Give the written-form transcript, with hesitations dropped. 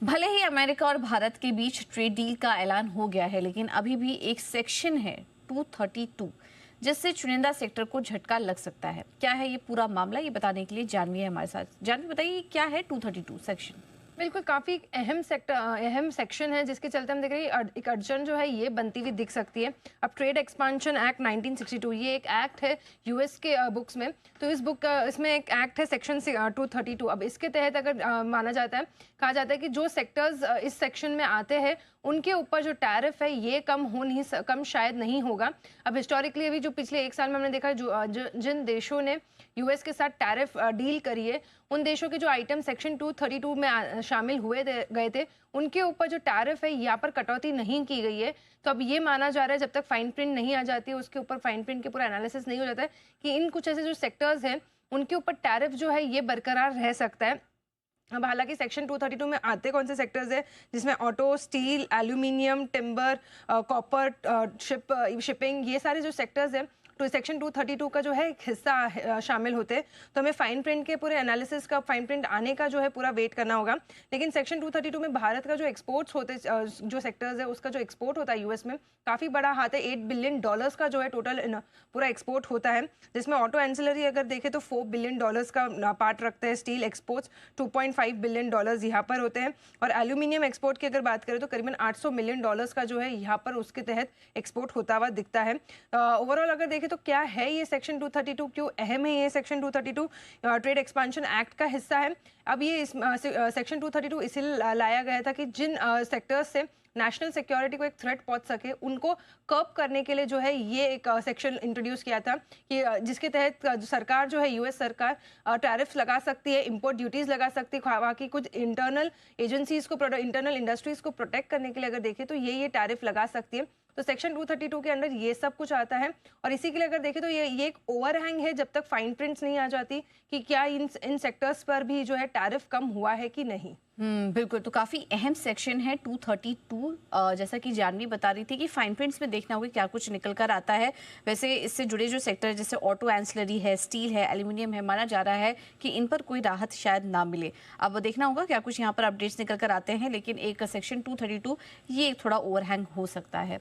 भले ही अमेरिका और भारत के बीच ट्रेड डील का ऐलान हो गया है, लेकिन अभी भी एक सेक्शन है 232 जिससे चुनिंदा सेक्टर को झटका लग सकता है। क्या है ये पूरा मामला, ये बताने के लिए जानवी है हमारे साथ। जानवी बताइए क्या है 232 सेक्शन। बिल्कुल, काफ़ी अहम सेक्शन है जिसके चलते हम देख रहे हैं एक अड़चन जो है ये बनती हुई दिख सकती है। अब ट्रेड एक्सपांशन एक्ट 1962 ये एक एक्ट है यूएस के बुक्स में। तो इसमें एक एक्ट है सेक्शन 232। अब इसके तहत अगर माना जाता है, कहा जाता है कि जो सेक्टर्स इस सेक्शन में आते हैं उनके ऊपर जो टैरिफ है ये कम शायद नहीं होगा। अब हिस्टोरिकली अभी जो पिछले एक साल में हमने देखा जिन देशों ने यूएस के साथ टैरिफ डील करी है, उन देशों के जो आइटम सेक्शन 232 में शामिल गए थे उनके ऊपर जो टैरिफ है यहाँ पर कटौती नहीं की गई है। तो अब ये माना जा रहा है जब तक फाइन प्रिंट नहीं आ जाती है, उसके ऊपर फाइन प्रिंट के पूरा एनालिसिस नहीं हो जाता है कि इन कुछ ऐसे जो सेक्टर्स हैं उनके ऊपर टैरिफ जो है ये बरकरार रह सकता है। अब हालांकि सेक्शन 232 में आते कौन से सेक्टर्स है जिसमें auto, steel, aluminium, timber, copper, shipping, ये सारे जो सेक्टर्स हैं तो सेक्शन 232 का जो है एक हिस्सा शामिल होते हैं। तो हमें फाइन प्रिंट के पूरे एनालिसिस का, फाइन प्रिंट आने का जो है पूरा वेट करना होगा। लेकिन सेक्शन 232 में भारत का जो एक्सपोर्ट्स होते जो सेक्टर्स है उसका जो एक्सपोर्ट होता है यूएस में काफ़ी बड़ा हाथ है। $8 बिलियन का जो है टोटल पूरा एक्सपोर्ट होता है, जिसमें ऑटो एंसिलरी अगर देखें तो $4 बिलियन का पार्ट रखते हैं। स्टील एक्सपोर्ट्स $2.5 बिलियन यहाँ पर होते हैं। और एल्यूमिनियम एक्सपोर्ट की अगर बात करें तो करीबन $800 मिलियन का जो है यहाँ पर उसके तहत एक्सपोर्ट होता हुआ दिखता है। ओवरऑल अगर देखें तो क्या है ये सेक्शन 232, क्यों अहम है ये सेक्शन 232? ट्रेड एक्सपांशन एक्ट का हिस्सा है। अब ये सेक्शन 232 इसलिए लाया गया था कि जिन सेक्टर्स से नेशनल सिक्योरिटी को एक थ्रेट पहुंच सके उनको कर्ब करने के लिए जो है ये एक सेक्शन इंट्रोड्यूस किया था कि जिसके तहत सरकार जो है यूएस सरकार टैरिफ्स लगा सकती है, इंपोर्ट ड्यूटीज लगा सकती है। बाकी कुछ इंटरनल एजेंसीज को, इंटरनल इंडस्ट्रीज को प्रोटेक्ट करने के लिए अगर देखें तो ये टैरिफ लगा सकती है। तो सेक्शन 232 के अंदर ये सब कुछ आता है। और इसी के लिए अगर देखें तो ये एक ओवरहैंग है जब तक फाइन प्रिंट्स नहीं आ जाती कि क्या इन सेक्टर्स पर भी जो है टैरिफ कम हुआ है कि नहीं। बिल्कुल, तो काफ़ी अहम सेक्शन है 232। जैसा कि जानवी बता रही थी कि फाइन प्रिंट्स में देखना होगा क्या कुछ निकल कर आता है। वैसे इससे जुड़े जो सेक्टर है जैसे ऑटो एंसिलरी है, स्टील है, एल्यूमिनियम है, माना जा रहा है कि इन पर कोई राहत शायद ना मिले। अब देखना होगा क्या कुछ यहाँ पर अपडेट्स निकल कर आते हैं, लेकिन एक सेक्शन 232 ये थोड़ा ओवरहैंग हो सकता है।